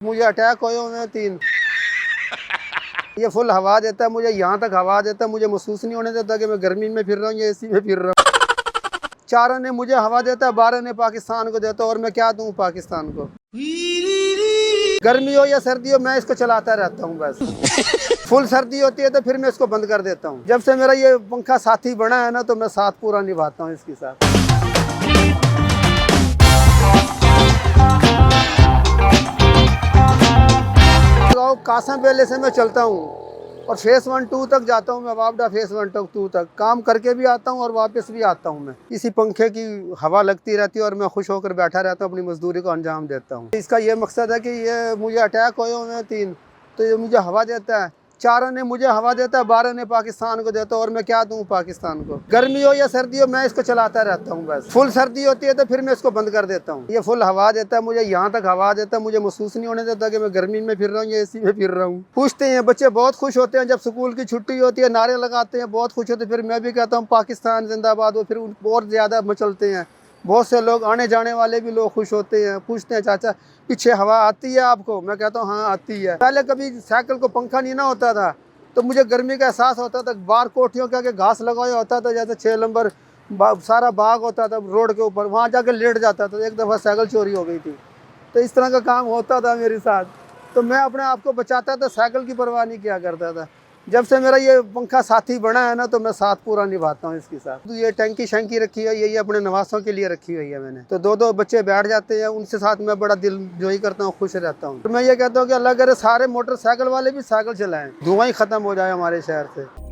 मुझे अटैक हुए हुए हैं 3। ये फुल हवा देता है मुझे, यहाँ तक हवा देता है, मुझे महसूस नहीं होने देता कि मैं गर्मी में फिर रहा हूँ या एसी में फिर रहा हूँ। 4 आने मुझे हवा देता है, 12 आने पाकिस्तान को देता है, और मैं क्या दूँ पाकिस्तान को। गर्मी हो या सर्दी हो मैं इसको चलाता रहता हूँ बस। फुल सर्दी होती है तो फिर मैं इसको बंद कर देता हूँ। जब से मेरा ये पंखा साथी बना है ना, तो मैं साथ पूरा निभाता हूँ इसके साथ। कासम बेले से मैं चलता हूँ और फेस 1 2 तक जाता हूँ मैं, वापडा फेस 1 2 तक काम करके भी आता हूँ और वापस भी आता हूँ मैं। इसी पंखे की हवा लगती रहती है और मैं खुश होकर बैठा रहता हूँ, अपनी मजदूरी को अंजाम देता हूँ। इसका ये मकसद है कि ये मुझे अटैक हुए हुए हैं 3, तो ये मुझे हवा देता है। 4 आने मुझे हवा देता है, 12 आने पाकिस्तान को देता है, और मैं क्या दूँ पाकिस्तान को। गर्मी हो या सर्दी हो मैं इसको चलाता रहता हूँ बस। फुल सर्दी होती है तो फिर मैं इसको बंद कर देता हूँ। ये फुल हवा देता है मुझे, यहाँ तक हवा देता है, मुझे महसूस नहीं होने देता कि मैं गर्मी में फिर रहा हूँ या एसी में फिर रहा हूँ। पूछते हैं बच्चे, बहुत खुश होते हैं जब स्कूल की छुट्टी होती है, नारे लगाते हैं, बहुत खुश होते हैं। फिर मैं भी कहता हूँ पाकिस्तान जिंदाबाद, वो फिर और ज़्यादा मचलते हैं। बहुत से लोग, आने जाने वाले भी लोग खुश होते हैं, पूछते हैं चाचा पीछे हवा आती है आपको। मैं कहता हूँ हाँ आती है। पहले कभी साइकिल को पंखा नहीं ना होता था तो मुझे गर्मी का एहसास होता था। बाहर कोठियों के आगे घास लगाया होता था, जैसे 6 नंबर सारा बाग होता था रोड के ऊपर, वहाँ जाकर लेट जाता था। एक दफ़ा साइकिल चोरी हो गई थी, तो इस तरह का काम होता था मेरे साथ। तो मैं अपने आप को बचाता था, साइकिल की परवाह नहीं किया करता था। जब से मेरा ये पंखा साथी बना है ना, तो मैं साथ पूरा निभाता हूँ इसके साथ। तो ये टंकी शंकी रखी है, ये अपने नवासों के लिए रखी हुई है मैंने। तो 2-2 बच्चे बैठ जाते हैं, उनसे साथ मैं बड़ा दिल जोई करता हूँ, खुश रहता हूँ। तो मैं ये कहता हूँ कि अल्लाह करे सारे मोटरसाइकिल वाले भी साइकिल चलाएं, धुआं ही खत्म हो जाए हमारे शहर से।